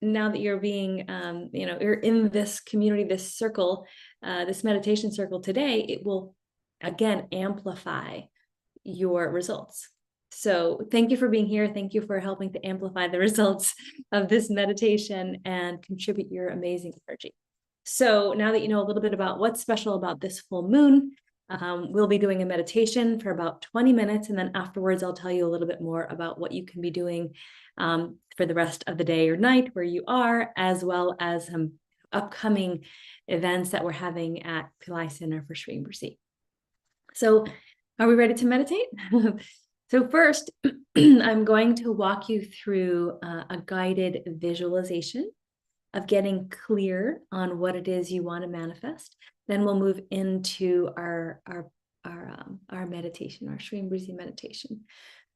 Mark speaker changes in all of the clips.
Speaker 1: now that you're being, you're in this community, this circle, this meditation circle today, it will again amplify your results. So thank you for being here. Thank you for helping to amplify the results of this meditation and contribute your amazing energy. So now that you know a little bit about what's special about this full moon, we'll be doing a meditation for about 20 minutes. And then afterwards, I'll tell you a little bit more about what you can be doing for the rest of the day or night where you are, as well as some upcoming events that we're having at Pillai Center for Shreem Brzee. So are we ready to meditate? So first, I'm going to walk you through a guided visualization of getting clear on what it is you want to manifest. Then we'll move into our meditation, our Shreem Brzee meditation.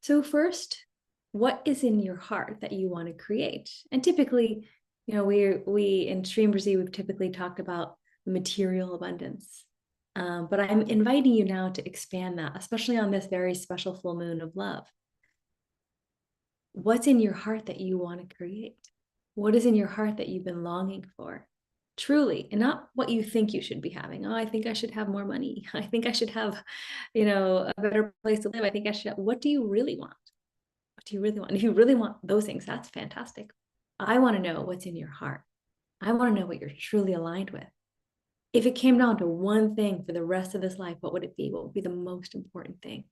Speaker 1: So first, what is in your heart that you want to create? And typically, we in Shreem Brzee, we've typically talked about material abundance. But I'm inviting you now to expand that, especially on this very special full moon of love. What's in your heart that you want to create? What is in your heart that you've been longing for? Truly, and not what you think you should be having. Oh, I think I should have more money. I think I should have, a better place to live. I think I should. What do you really want? What do you really want? If you really want those things, that's fantastic. I want to know what's in your heart. I want to know what you're truly aligned with. If it came down to one thing for the rest of this life, what would it be? What would be the most important thing?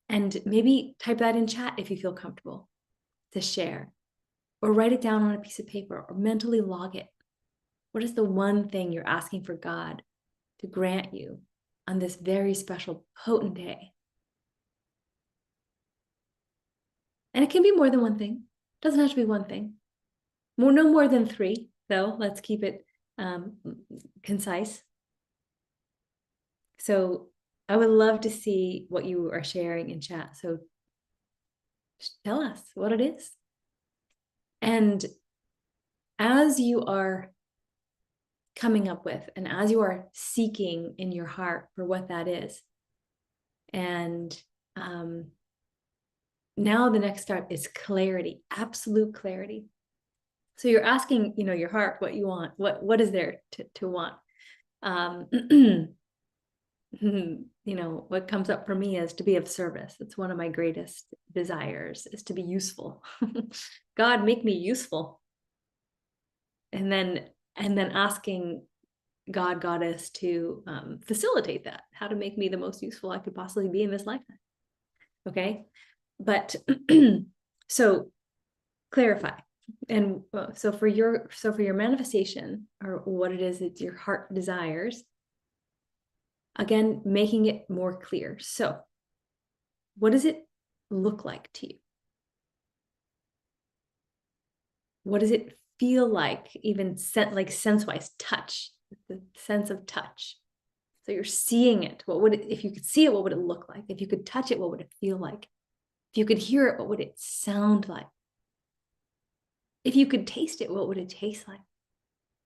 Speaker 1: And maybe type that in chat if you feel comfortable to share, or write it down on a piece of paper, or mentally log it. What is the one thing you're asking for God to grant you on this very special, potent day? And it can be more than one thing. It doesn't have to be one thing. No more than 3, though. Let's keep it concise. So I would love to see what you are sharing in chat. So tell us what it is. And as you are coming up with, and as you are seeking in your heart for what that is, and now the next step is clarity, absolute clarity. So you're asking, your heart what you want. What is there to want? What comes up for me is to be of service. It's one of my greatest desires, is to be useful. God, make me useful. And then asking God, Goddess to facilitate that, how to make me the most useful I could possibly be in this lifetime. Okay. But so clarify. And so for your manifestation, or what it is that your heart desires, again, making it more clear. So what does it look like to you? What does it feel like, even sense-wise, touch, the sense of touch? So you're seeing it. If you could see it, what would it look like? If you could touch it, what would it feel like? If you could hear it, what would it sound like? If you could taste it, what would it taste like?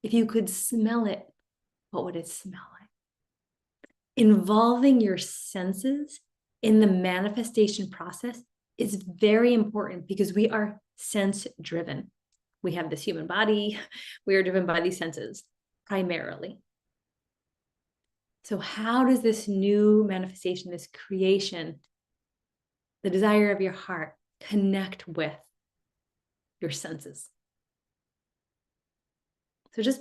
Speaker 1: If you could smell it, what would it smell like? Involving your senses in the manifestation process is very important, because we are sense-driven. We have this human body. We are driven by these senses primarily. So how does this new manifestation, this creation, the desire of your heart, connect with your senses? So just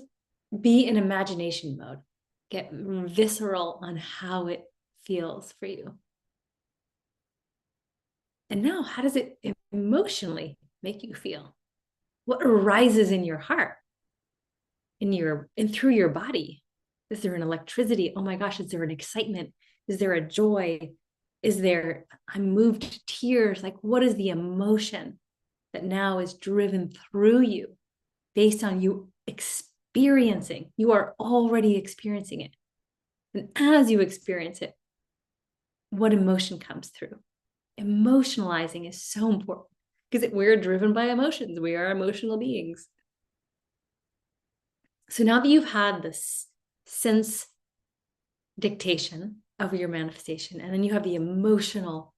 Speaker 1: be in imagination mode. Get visceral on how it feels for you. And now, how does it emotionally make you feel? What arises in your heart, and through your body? Is there an electricity? Oh my gosh, is there an excitement? Is there a joy? I'm moved to tears? Like, what is the emotion that now is driven through you based on you experiencing? You are already experiencing it. And as you experience it, what emotion comes through? Emotionalizing is so important, because we're driven by emotions. We are emotional beings. So now that you've had this sense dictation of your manifestation, and then you have the emotional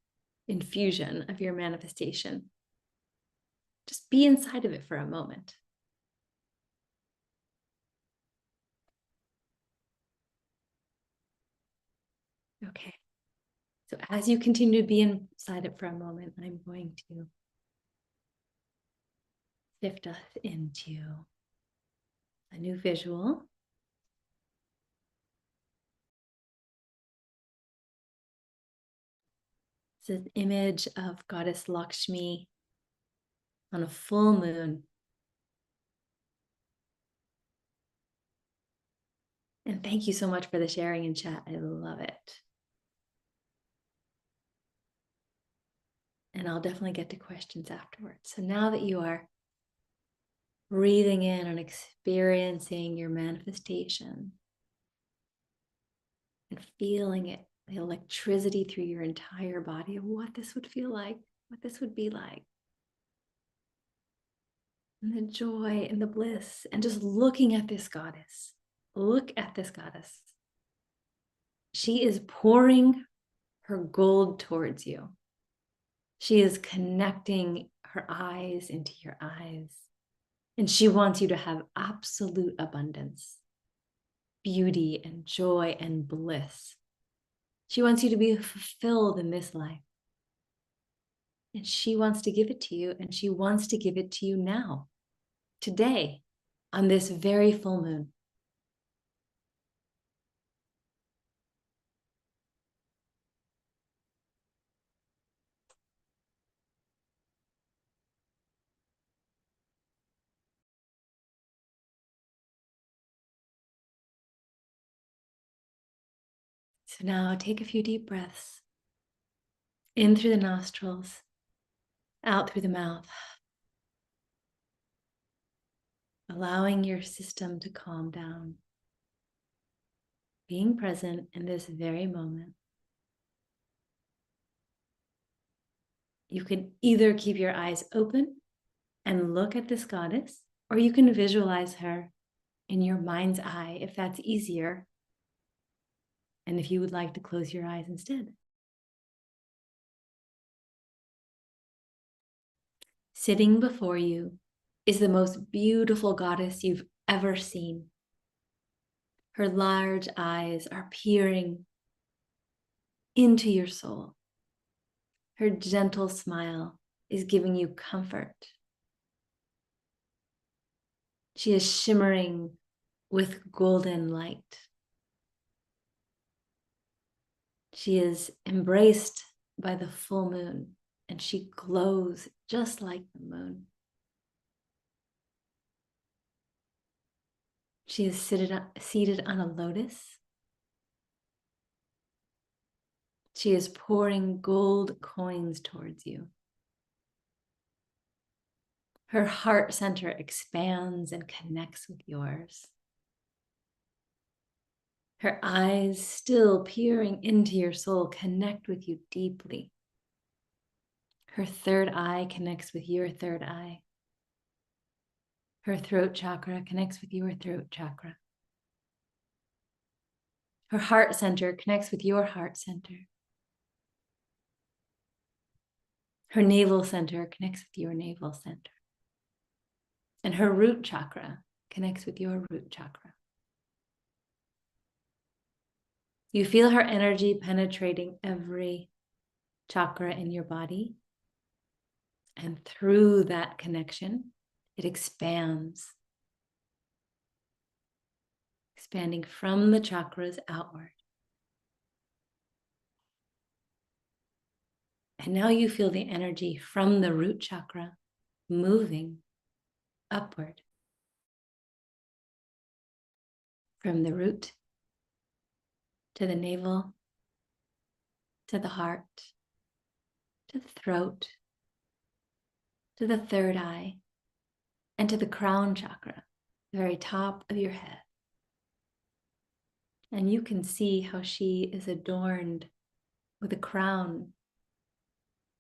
Speaker 1: infusion of your manifestation, Just be inside of it for a moment. Okay. So as you continue to be inside it for a moment, I'm going to shift us into a new visual. It's an image of Goddess Lakshmi on a full moon. And thank you so much for the sharing in chat. I love it. And I'll definitely get to questions afterwards. So now that you are breathing in and experiencing your manifestation and feeling it, the electricity through your entire body of what this would feel like, what this would be like, and the joy and the bliss, and just looking at this goddess. Look at this goddess. She is pouring her gold towards you. She is connecting her eyes into your eyes. And she wants you to have absolute abundance, beauty and joy and bliss. She wants you to be fulfilled in this life. And she wants to give it to you, and she wants to give it to you now, today, on this very full moon. So now take a few deep breaths in through the nostrils, out through the mouth, allowing your system to calm down, being present in this very moment. You can either keep your eyes open and look at this goddess, or you can visualize her in your mind's eye if that's easier, and if you would like to close your eyes instead. Sitting before you is the most beautiful goddess you've ever seen. Her large eyes are peering into your soul. Her gentle smile is giving you comfort. She is shimmering with golden light. She is embraced by the full moon, and she glows just like the moon. She is seated on a lotus. She is pouring gold coins towards you. Her heart center expands and connects with yours. Her eyes, still peering into your soul, connect with you deeply. Her third eye connects with your third eye. Her throat chakra connects with your throat chakra. Her heart center connects with your heart center. Her navel center connects with your navel center. And her root chakra connects with your root chakra. You feel her energy penetrating every chakra in your body. And through that connection, it expands, expanding from the chakras outward. And now you feel the energy from the root chakra moving upward. From the root to the navel, to the heart, to the throat, to the third eye, and to the crown chakra, the very top of your head. And you can see how she is adorned with a crown,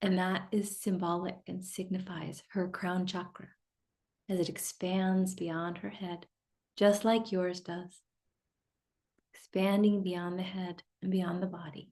Speaker 1: and that is symbolic and signifies her crown chakra as it expands beyond her head, just like yours does, expanding beyond the head and beyond the body.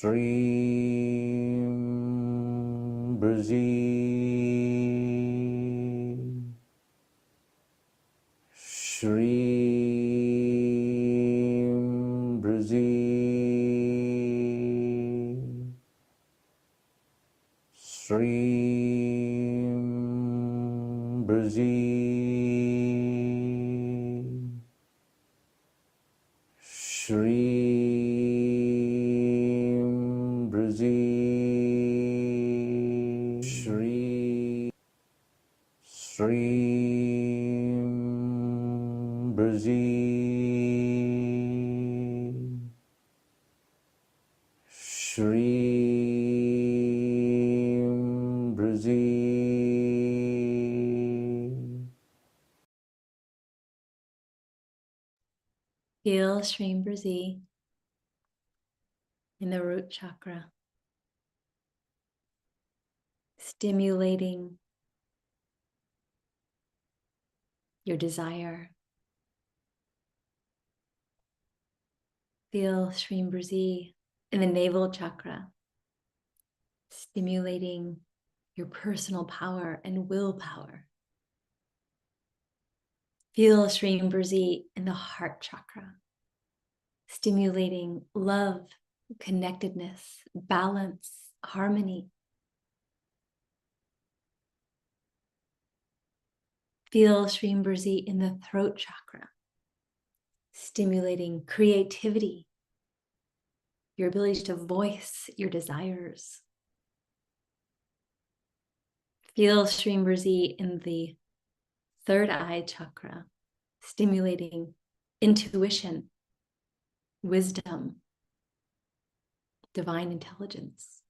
Speaker 2: Shreem Brzee, Shreem Brzee, Shreem Brzee, Shreem Brzee, Shreem Brzee, Shreem Brzee.
Speaker 1: Feel Shreem Brzee in the root chakra, stimulating your desire. Feel Shreem Brzee in the navel chakra, stimulating your personal power and willpower. Feel Shreem Brzee in the heart chakra, stimulating love, connectedness, balance, harmony. Feel Shreem Brzee in the throat chakra, stimulating creativity, your ability to voice your desires. Feel Shreem Brzee in the third eye chakra, stimulating intuition, wisdom, divine intelligence.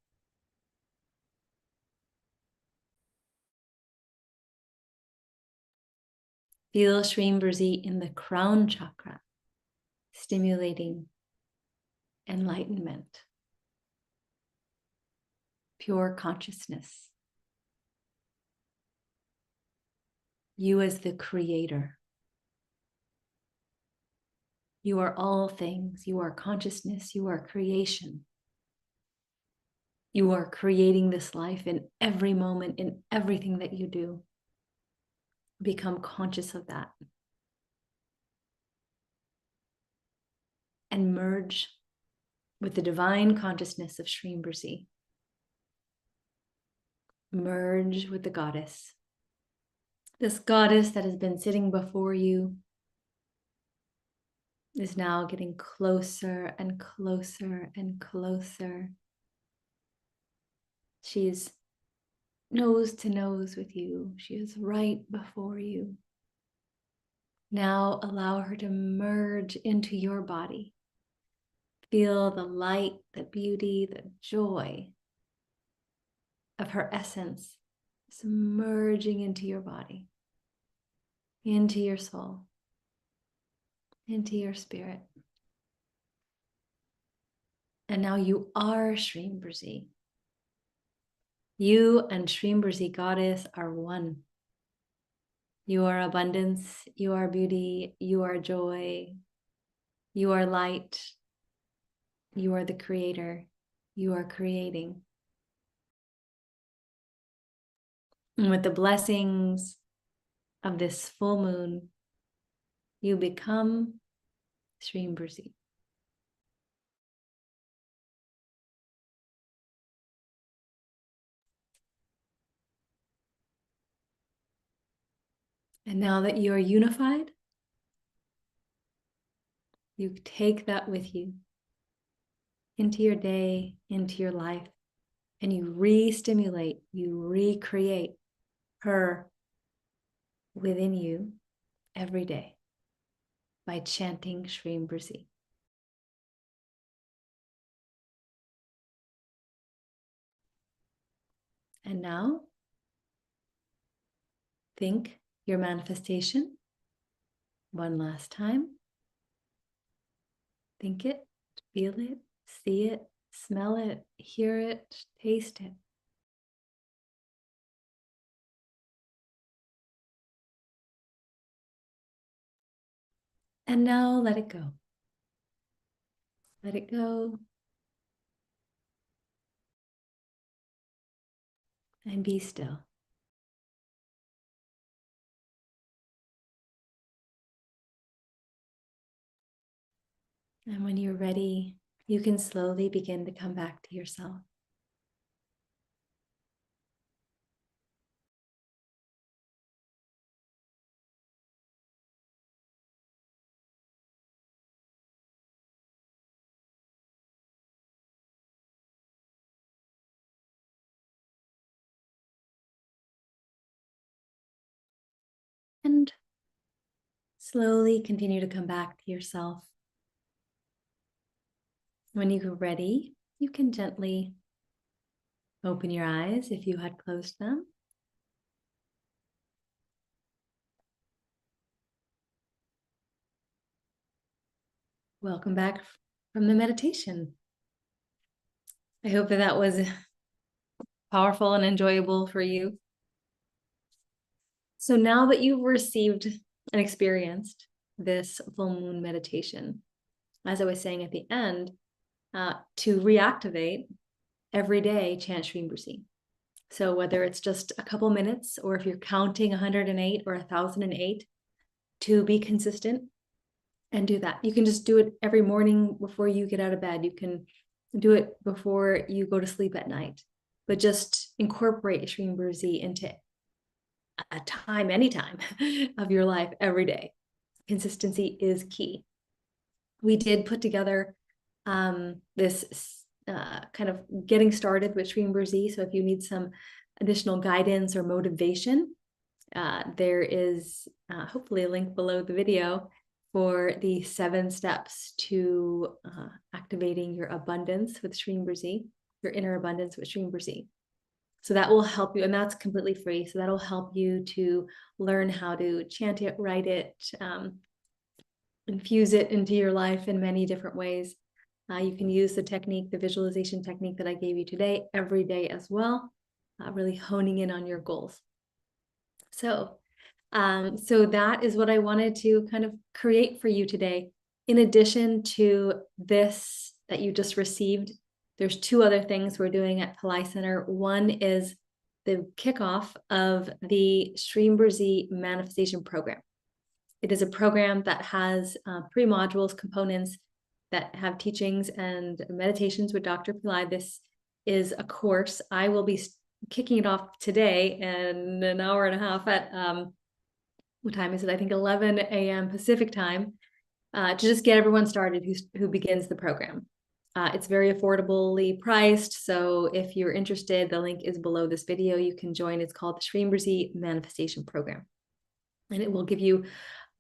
Speaker 1: Feel Shreem Brzee in the crown chakra, stimulating enlightenment, pure consciousness. You as the creator. You are all things. You are consciousness. You are creation. You are creating this life in every moment, in everything that you do. Become conscious of that. And merge with the divine consciousness of Shreem Brzee. Merge with the goddess. This goddess that has been sitting before you is now getting closer and closer and closer. She's nose to nose with you. She is right before you. Now allow her to merge into your body. Feel the light, the beauty, the joy of her essence merging into your body, into your soul, into your spirit. And now you are Shreem Brzee. You and Shreem Brzee goddess are one. You are abundance, you are beauty, you are joy, you are light, you are the creator, you are creating. And with the blessings of this full moon, you become Shreem Brzee. And now that you are unified, you take that with you into your day, into your life, and you re-stimulate, you recreate her within you every day by chanting Shreem Brzee. And now, think your manifestation one last time. Think it, feel it, see it, smell it, hear it, taste it. And now let it go. Let it go. and be still. And when you're ready, you can slowly begin to come back to yourself. And slowly continue to come back to yourself. When you're ready, you can gently open your eyes if you had closed them. Welcome back from the meditation. I hope that that was powerful and enjoyable for you. So now that you've received and experienced this full moon meditation, as I was saying at the end, to reactivate every day, chant Shreem Brzee. So whether it's just a couple minutes, or if you're counting 108 or 1008, to be consistent and do that. You can just do it every morning before you get out of bed. You can do it before you go to sleep at night, but just incorporate Shreem Brzee into a time, anytime of your life every day. Consistency is key. We did put together this kind of getting started with Shreem Brzee. So if you need some additional guidance or motivation, there is hopefully a link below the video for the 7 steps to activating your abundance with Shreem Brzee, your inner abundance with Shreem Brzee. So that will help you, and that's completely free. So that'll help you to learn how to chant it, write it, infuse it into your life in many different ways. You can use the technique, the visualization technique that I gave you today, every day as well, really honing in on your goals. So that is what I wanted to kind of create for you today. In addition to this that you just received, there's 2 other things we're doing at Pillai Center. One is the kickoff of the Shreem Brzee manifestation program. It is a program that has 3 modules, components that have teachings and meditations with Dr. Pillai. This is a course. I will be kicking it off today in an hour and a half at what time is it? I think 11 a.m. Pacific time, to just get everyone started who begins the program. It's very affordably priced. So if you're interested, the link is below this video. You can join. It's called the Shreem Brzee Manifestation Program. And it will give you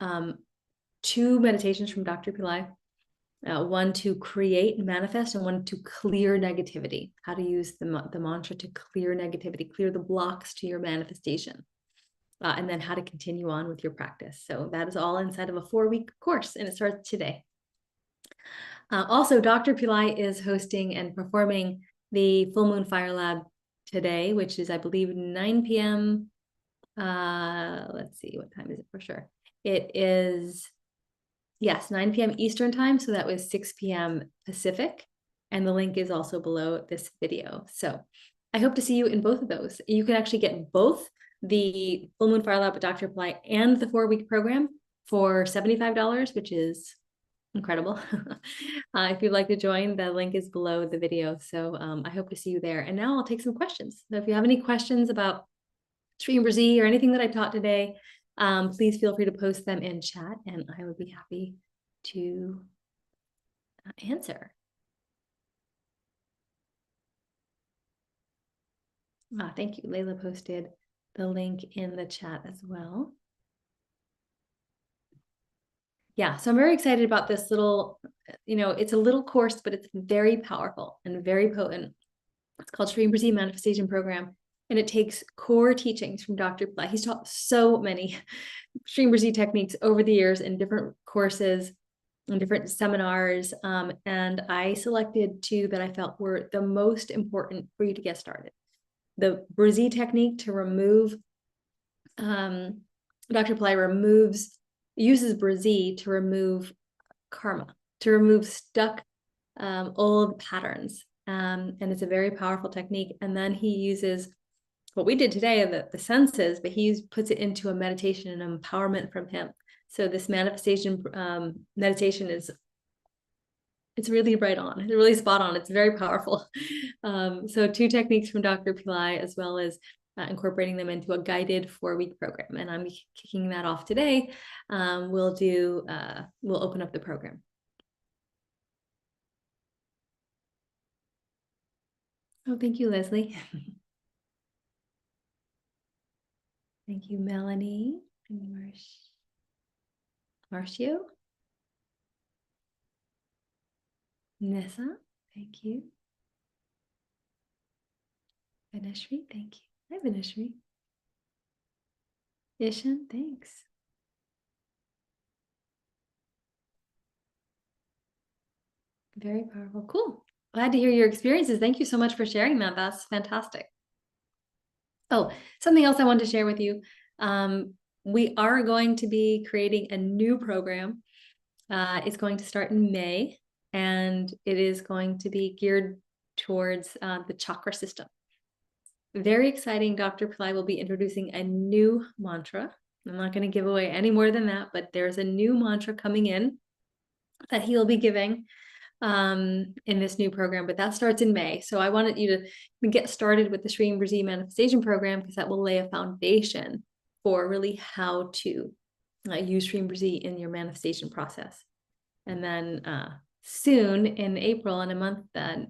Speaker 1: 2 meditations from Dr. Pillai. One to create and manifest, and one to clear negativity. How to use the mantra to clear negativity, clear the blocks to your manifestation. And then how to continue on with your practice. So that is all inside of a 4-week course, and it starts today. Also, Dr. Pillai is hosting and performing the Full Moon Fire Lab today, which is, I believe, 9 p.m. Let's see, what time is it for sure? It is, yes, 9 p.m. Eastern time. So that was 6 p.m. Pacific. And the link is also below this video. So I hope to see you in both of those. You can actually get both the Full Moon Fire Lab with Dr. Pillai and the 4-week program for $75, which is incredible. If you'd like to join, the link is below the video. So I hope to see you there. And now I'll take some questions. So if you have any questions about Shreem Brzee or anything that I taught today, please feel free to post them in chat, and I would be happy to answer. Thank you. Layla posted the link in the chat as well. Yeah, so I'm very excited about this little, it's a little course, but it's very powerful and very potent. It's called Shreem Brzee Manifestation Program, and it takes core teachings from Dr. Pillai. He's taught so many Shreem Brzee techniques over the years in different courses and different seminars, and I selected 2 that I felt were the most important for you to get started. The Brzee technique to remove, Dr. Pillai uses Brzee to remove karma, to remove stuck old patterns. And it's a very powerful technique. And then he uses what we did today, the senses, but he puts it into a meditation and empowerment from him. So this manifestation meditation it's really right on. It's really spot on. It's very powerful. So 2 techniques from Dr. Pillai, as well as incorporating them into a guided 4-week program. And I'm kicking that off today. We'll open up the program. Oh, thank you, Leslie. Thank you, Melanie and Marcio. Nessa, thank you. Vinashri, thank you. Hi, Vinashri. Ishan, thanks. Very powerful. Cool. Glad to hear your experiences. Thank you so much for sharing that. That's fantastic. Oh, something else I wanted to share with you. We are going to be creating a new program. It's going to start in May, and it is going to be geared towards the chakra system. Very exciting. Dr. Pillai will be introducing a new mantra. I'm not going to give away any more than that, but there's a new mantra coming in that he'll be giving in this new program, but that starts in May. So I wanted you to get started with the Shreem Brzee manifestation program, because that will lay a foundation for really how to use Shreem Brzee in your manifestation process. And then soon in April, in a month,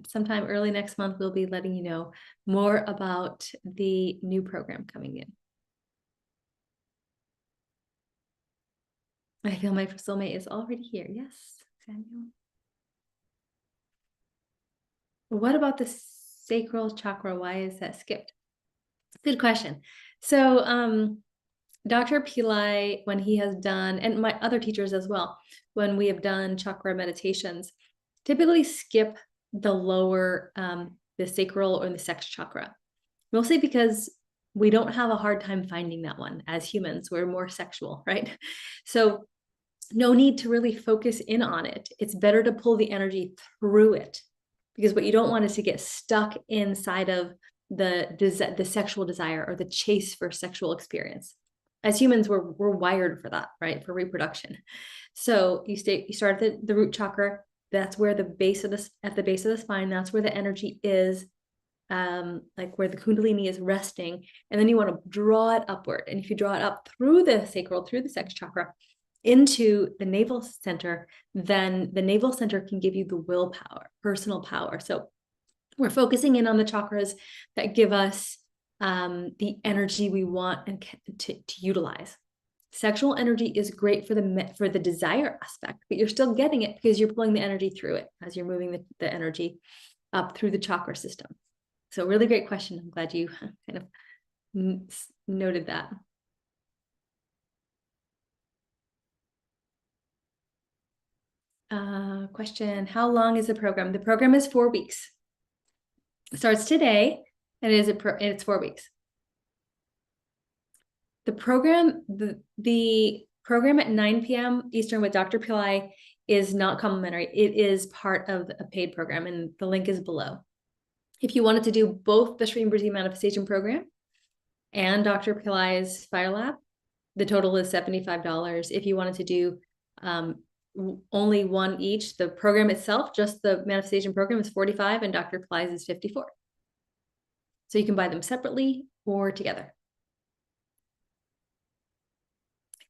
Speaker 1: sometime early next month, we'll be letting you know more about the new program coming in. I feel my soulmate is already here. Yes, Samuel. What about the sacral chakra? Why is that skipped? Good question. So Dr. Pillai, when he has done, and my other teachers as well, when we have done chakra meditations, typically skip the lower, the sacral or the sex chakra, mostly because we don't have a hard time finding that one. As humans, we're more sexual, right? So no need to really focus in on it. It's better to pull the energy through it, because what you don't want is to get stuck inside of the sexual desire or the chase for sexual experience. As humans, we're wired for that, right? For reproduction. So you start at the root chakra. That's where at the base of the spine, that's where the energy is, like where the kundalini is resting. And then you want to draw it upward. And if you draw it up through the sacral, through the sex chakra, into the navel center, then the navel center can give you the willpower, personal power. So we're focusing in on the chakras that give us the energy we want and to utilize. Sexual energy is great for the desire aspect, but you're still getting it because you're pulling the energy through it as you're moving the energy up through the chakra system. So really great question. I'm glad you kind of noted that. Question, how long is the program? The program is 4 weeks. It starts today, and it's 4 weeks. The program, the program at 9 p.m. Eastern with Dr. Pillai is not complimentary. It is part of a paid program, and the link is below. If you wanted to do both the Shreem Brzee manifestation program and Dr. Pillai's Fire Lab, the total is $75. If you wanted to do only one each, the program itself, just the manifestation program, is $45, and Dr. Pillai's is $54. So you can buy them separately or together.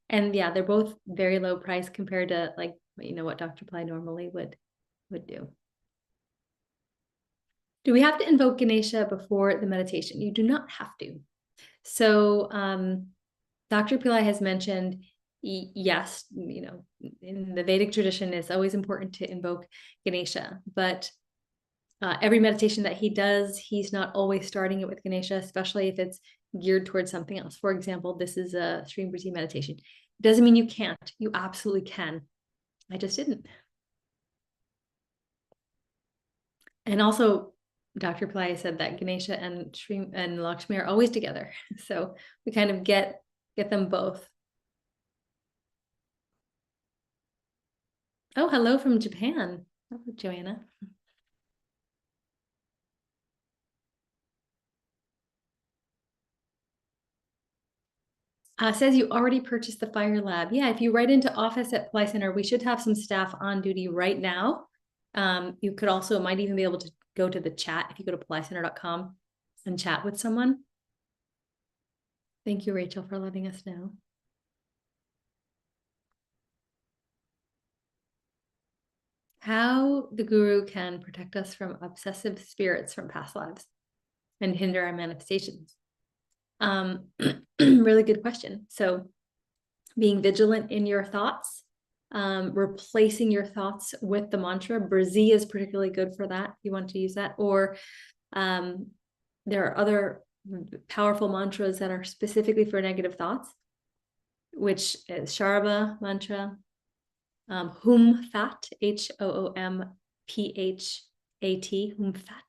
Speaker 1: And yeah, they're both very low price compared to, like, you know, what Dr. Pillai normally would do. Do we have to invoke Ganesha before the meditation? You do not have to. So Dr. Pillai has mentioned, yes, you know, in the Vedic tradition, it's always important to invoke Ganesha, but every meditation that he does, he's not always starting it with Ganesha, especially if it's geared towards something else. For example, this is a Shreem Brzee meditation. It doesn't mean you can't. You absolutely can. I just didn't. And also, Dr. Pillai said that Ganesha and Shreem and Lakshmi are always together. So we kind of get them both. Oh, hello from Japan. Oh, Joanna. Says you already purchased the Fire Lab. Yeah, if you write into office at Ply Center, we should have some staff on duty right now. You could also, might even be able to go to the chat if you go to plycenter.com and chat with someone. Thank you, Rachel, for letting us know. How the guru can protect us from obsessive spirits from past lives and hinder our manifestations. Really good question. So being vigilant in your thoughts, replacing your thoughts with the mantra. Brzee is particularly good for that. If you want to use that. Or there are other powerful mantras that are specifically for negative thoughts, which is Sharaba mantra, Hoomfat, Hoompat, Hoomfat,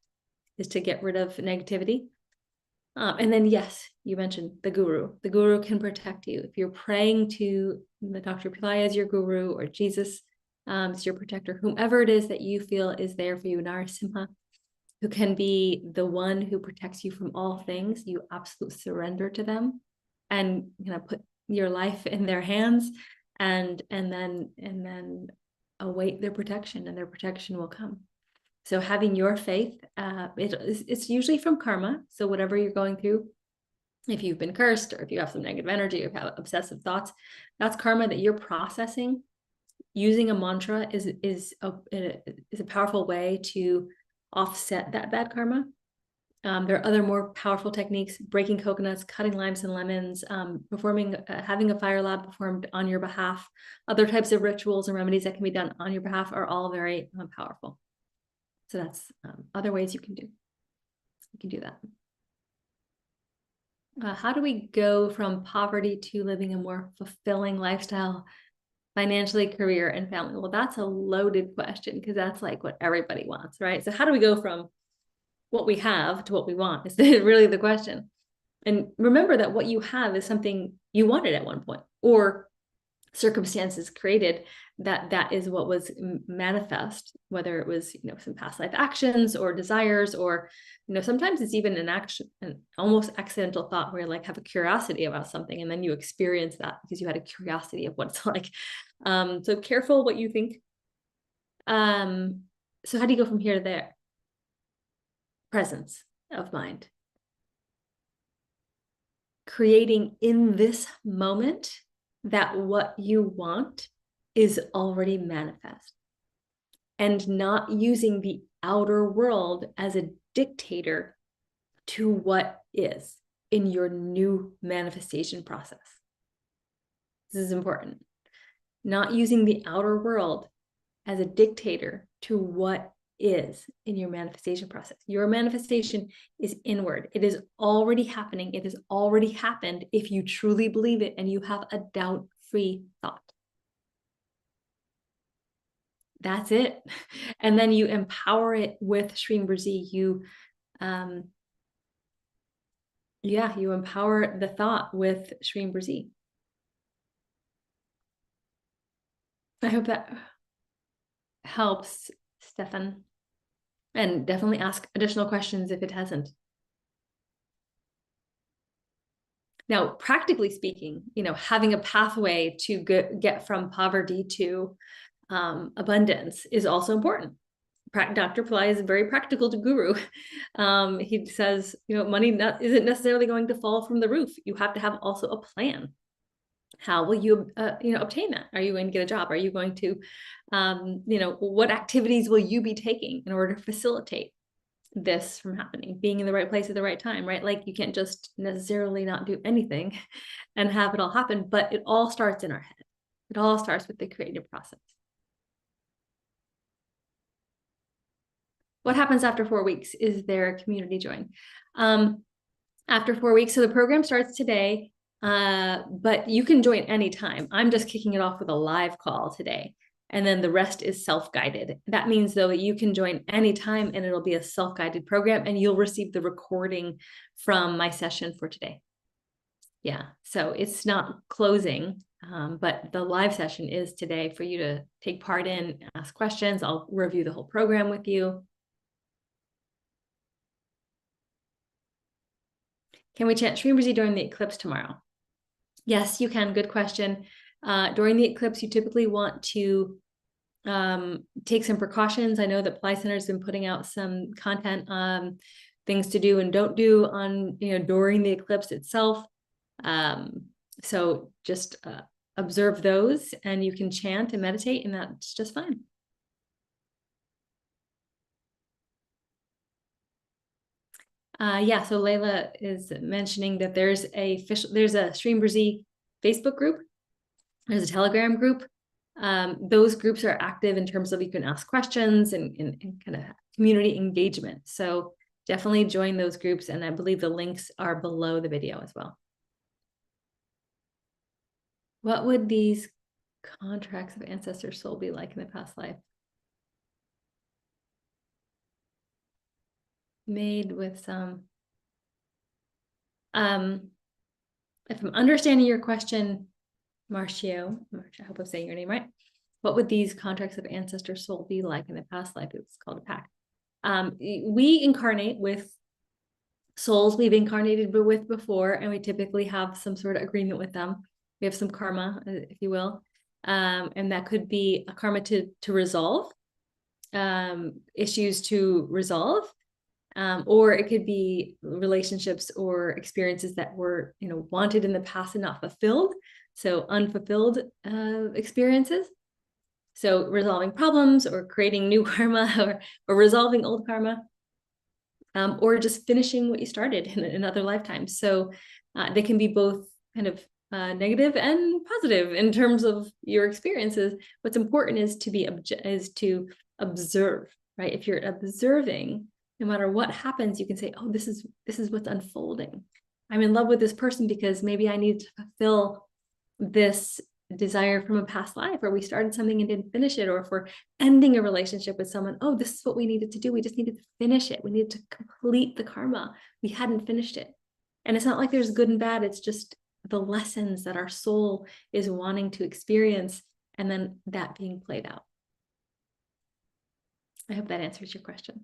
Speaker 1: is to get rid of negativity. And then, yes, you mentioned the guru. The guru can protect you. If you're praying to the Dr. Pillai as your guru, or Jesus as your protector, whomever it is that you feel is there for you, Narasimha, who can be the one who protects you from all things, you absolutely surrender to them and put your life in their hands, and then await their protection, and their protection will come. So having your faith, it's usually from karma. So whatever you're going through, if you've been cursed, or if you have some negative energy, or have obsessive thoughts, that's karma that you're processing. Using a mantra is a powerful way to offset that bad karma. There are other more powerful techniques: breaking coconuts, cutting limes and lemons, having a fire lab performed on your behalf. Other types of rituals and remedies that can be done on your behalf are all very powerful. So that's other ways you can do that. How do we go from poverty to living a more fulfilling lifestyle, financially, career, and family? Well, that's a loaded question, because that's like what everybody wants, right? So how do we go from what we have to what we want is really the question. And remember that what you have is something you wanted at one point, or circumstances created that is what was manifest, whether it was some past life actions or desires, or sometimes it's even an almost accidental thought where you have a curiosity about something, and then you experience that because you had a curiosity of what it's like. So careful what you think. So how do you go from here to there? Presence of mind, creating in this moment that what you want is already manifest, and not using the outer world as a dictator to what is in your new manifestation process. This is important. Not using the outer world as a dictator to what is in your manifestation process. Your manifestation is inward. It is already happening. It has already happened if you truly believe it and you have a doubt-free thought. That's it. And then you empower it with Shreem Brzee. You empower the thought with Shreem Brzee. I hope that helps, Stefan. And definitely ask additional questions if it hasn't. Now, practically speaking, having a pathway to get from poverty to abundance is also important. Dr. Pillai is a very practical guru. He says, money isn't necessarily going to fall from the roof. You have to have also a plan. How will you, obtain that? Are you going to get a job? Are you going to, what activities will you be taking in order to facilitate this from happening? Being in the right place at the right time, right? Like, you can't just necessarily not do anything and have it all happen, but it all starts in our head. It all starts with the creative process. What happens after 4 weeks? Is there a community join? After 4 weeks, so the program starts today, but you can join anytime. I'm just kicking it off with a live call today, and then the rest is self-guided. That means, though, that you can join anytime, and it'll be a self-guided program, and you'll receive the recording from my session for today. Yeah, so it's not closing, but the live session is today for you to take part in, ask questions. I'll review the whole program with you. Can we chant Shreem Brzee during the eclipse tomorrow? Yes, you can. Good question. During the eclipse, you typically want to take some precautions. I know that Ply Center has been putting out some content on things to do and don't do on, during the eclipse itself. So just observe those, and you can chant and meditate, and that's just fine. Yeah, so Layla is mentioning that there's a Shreem Brzee Facebook group. There's a Telegram group. Those groups are active in terms of you can ask questions and kind of community engagement. So definitely join those groups. And I believe the links are below the video as well. What would these contracts of ancestor soul be like in the past life? Made with some, if I'm understanding your question, Marcio, I hope I'm saying your name right. What would these contracts of ancestor soul be like in the past life? It was called a pact. We incarnate with souls we've incarnated with before, and we typically have some sort of agreement with them. We have some karma, if you will. And that could be a karma to resolve, issues to resolve, or it could be relationships or experiences that were, wanted in the past and not fulfilled. So unfulfilled experiences. So resolving problems or creating new karma or resolving old karma, or just finishing what you started in other lifetimes. So they can be both kind of negative and positive in terms of your experiences. What's important is to observe, right? If you're observing, no matter what happens, you can say, oh, this is what's unfolding. I'm in love with this person because maybe I need to fulfill this desire from a past life, or we started something and didn't finish it, or if we're ending a relationship with someone, oh, this is what we needed to do. We just needed to finish it. We needed to complete the karma. We hadn't finished it. And it's not like there's good and bad. It's just the lessons that our soul is wanting to experience, and then that being played out. I hope that answers your question.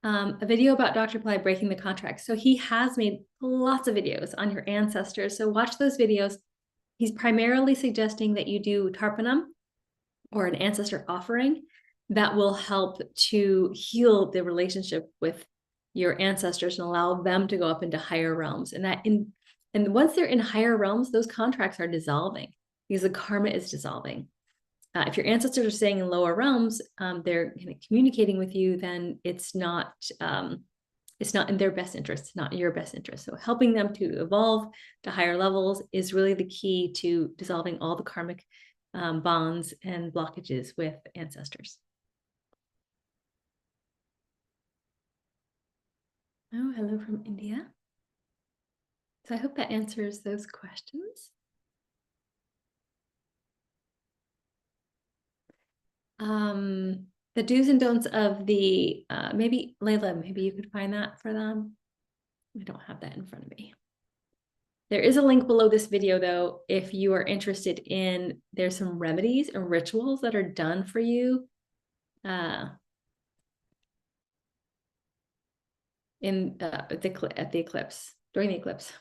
Speaker 1: A video about Dr. Ply breaking the contract. So he has made lots of videos on your ancestors. So watch those videos. He's primarily suggesting that you do tarpanam, or an ancestor offering, that will help to heal the relationship with your ancestors and allow them to go up into higher realms. And once they're in higher realms, those contracts are dissolving because the karma is dissolving. If your ancestors are staying in lower realms, they're kind of communicating with you, then it's not in their best interest, it's not in your best interest. So helping them to evolve to higher levels is really the key to dissolving all the karmic bonds and blockages with ancestors. Oh, hello from India. So I hope that answers those questions. The do's and don'ts of the, maybe Layla, maybe you could find that for them. I don't have that in front of me. There is a link below this video, though, if you are interested in, there's some remedies and rituals that are done for you at the eclipse, during the eclipse.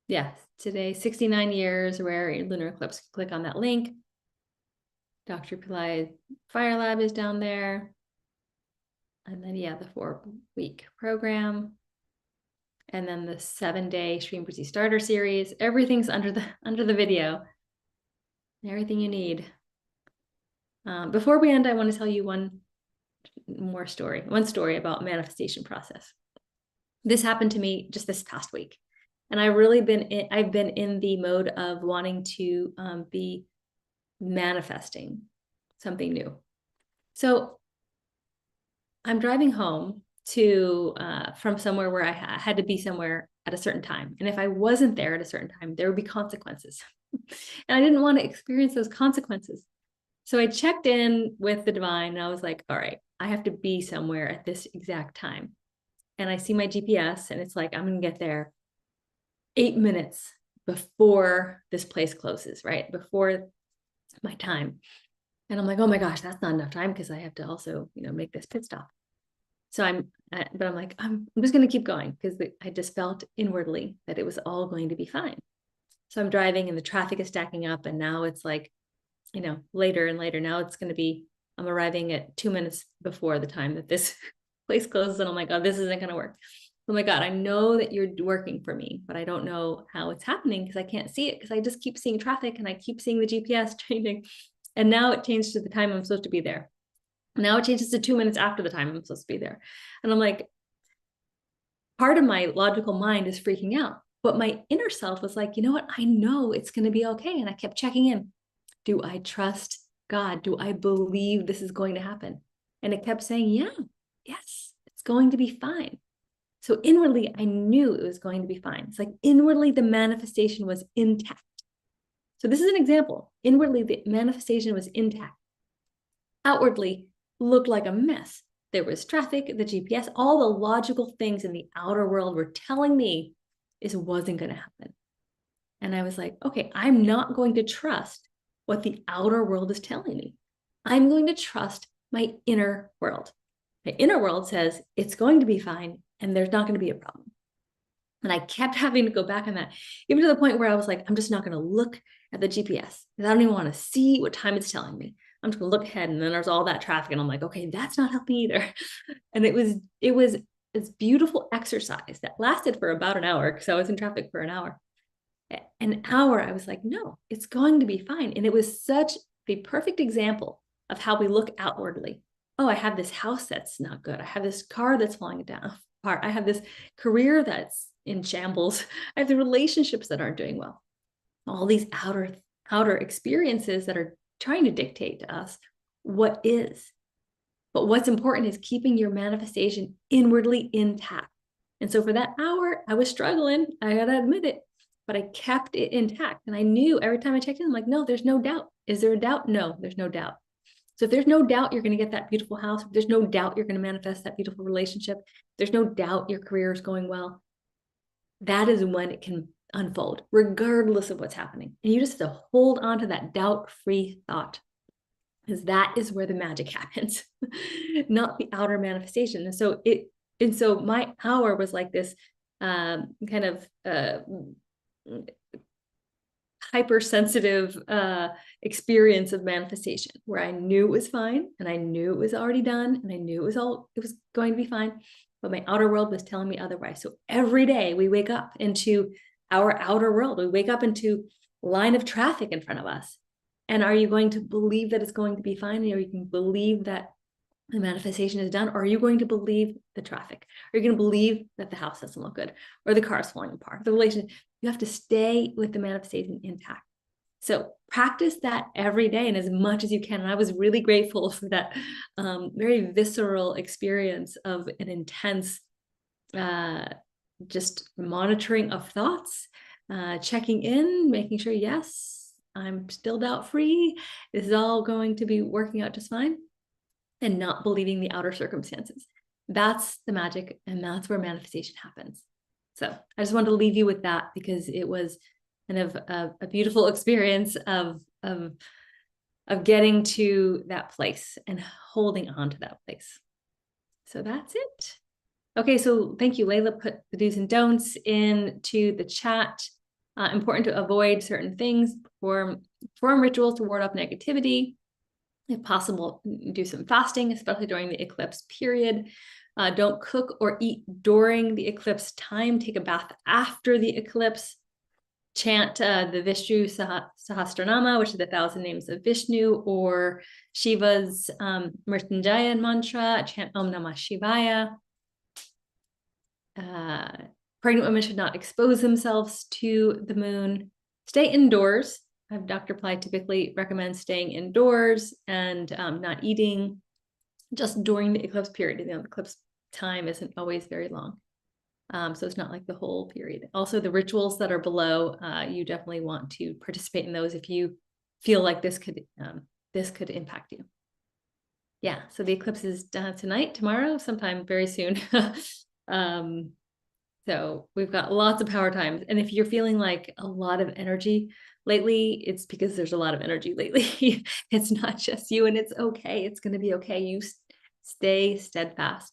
Speaker 1: Yeah, today, 69 years rare lunar eclipse. Click on that link. Dr. Pillai Fire Lab is down there. And then, yeah, the 4-week program. And then the 7-day Shreem Brzee starter series. Everything's under the video. Everything you need. Before we end, I want to tell you one story about manifestation process. This happened to me just this past week. And I've been in the mode of wanting to be manifesting something new. So I'm driving home from somewhere where I had to be somewhere at a certain time. And if I wasn't there at a certain time, there would be consequences. And I didn't want to experience those consequences. So I checked in with the divine, and I was like, all right, I have to be somewhere at this exact time. And I see my GPS, and it's like, I'm going to get there 8 minutes before this place closes, right? Before my time. And I'm like, oh my gosh, that's not enough time, because I have to also, make this pit stop. So but I'm like, I'm just going to keep going because I just felt inwardly that it was all going to be fine. So I'm driving and the traffic is stacking up. And now it's like, later and later. Now it's going to be, I'm arriving at 2 minutes before the time that this place closes. And I'm like, oh, this isn't going to work. Oh my God, I know that you're working for me, but I don't know how it's happening because I can't see it because I just keep seeing traffic and I keep seeing the GPS changing. And now it changed to the time I'm supposed to be there. Now it changes to 2 minutes after the time I'm supposed to be there. And I'm like, part of my logical mind is freaking out. But my inner self was like, you know what? I know it's going to be okay. And I kept checking in. Do I trust God? Do I believe this is going to happen? And it kept saying, yeah, yes, it's going to be fine. So inwardly, I knew it was going to be fine. It's like inwardly, the manifestation was intact. So this is an example. Inwardly, the manifestation was intact. Outwardly, looked like a mess. There was traffic, the GPS, all the logical things in the outer world were telling me this wasn't going to happen. And I was like, okay, I'm not going to trust what the outer world is telling me. I'm going to trust my inner world. My inner world says it's going to be fine and there's not going to be a problem. And I kept having to go back on that, even to the point where I was like, I'm just not going to look at the GPS because I don't even want to see what time it's telling me. I'm just going to look ahead, and then there's all that traffic, and I'm like, okay, that's not helping either. And it was this beautiful exercise that lasted for about an hour because I was in traffic for an hour. An hour, I was like, no, it's going to be fine. And it was such a perfect example of how we look outwardly. Oh, I have this house that's not good. I have this car that's falling down apart. I have this career that's in shambles. I have the relationships that aren't doing well. All these outer experiences that are trying to dictate to us what is. But what's important is keeping your manifestation inwardly intact. And so for that hour, I was struggling. I gotta admit it, but I kept it intact. And I knew every time I checked in, I'm like, no, there's no doubt. Is there a doubt? No, there's no doubt. So if there's no doubt you're going to get that beautiful house, if there's no doubt you're going to manifest that beautiful relationship, there's no doubt your career is going well, that is when it can unfold, regardless of what's happening. And you just have to hold on to that doubt-free thought, because that is where the magic happens, not the outer manifestation. And so my hour was like this kind of hypersensitive experience of manifestation, where I knew it was fine and I knew it was already done and I knew it was going to be fine, but my outer world was telling me otherwise. So every day we wake up into our outer world, we wake up into a line of traffic in front of us. And are you going to believe that it's going to be fine? Or you can believe that the manifestation is done? Or are you going to believe the traffic? Are you going to believe that the house doesn't look good or the car is falling apart? The relationship, you have to stay with the manifestation intact. So practice that every day and as much as you can. And I was really grateful for that very visceral experience of an intense just monitoring of thoughts, checking in, making sure, yes, I'm still doubt-free. This is all going to be working out just fine, and not believing the outer circumstances. That's the magic, and that's where manifestation happens. So I just wanted to leave you with that because it was kind of a beautiful experience of getting to that place and holding on to that place. So that's it. Okay, so thank you. Layla put the do's and don'ts into the chat. Important to avoid certain things, perform rituals to ward off negativity. If possible, do some fasting, especially during the eclipse period. Don't cook or eat during the eclipse time. Take a bath after the eclipse. Chant the Vishnu Sahasranama, which is the 1,000 names of Vishnu, or Shiva's Mrityunjaya mantra. Chant Om Namah Shivaya. Pregnant women should not expose themselves to the moon. Stay indoors. Dr. Ply typically recommends staying indoors and not eating just during the eclipse period. The eclipse time isn't always very long. So it's not like the whole period. Also, the rituals that are below, you definitely want to participate in those if you feel like this could impact you. Yeah, so the eclipse is tonight, tomorrow, sometime very soon. So we've got lots of power times. And if you're feeling like a lot of energy lately, it's because there's a lot of energy lately. It's not just you, and it's okay. It's going to be okay. You stay steadfast.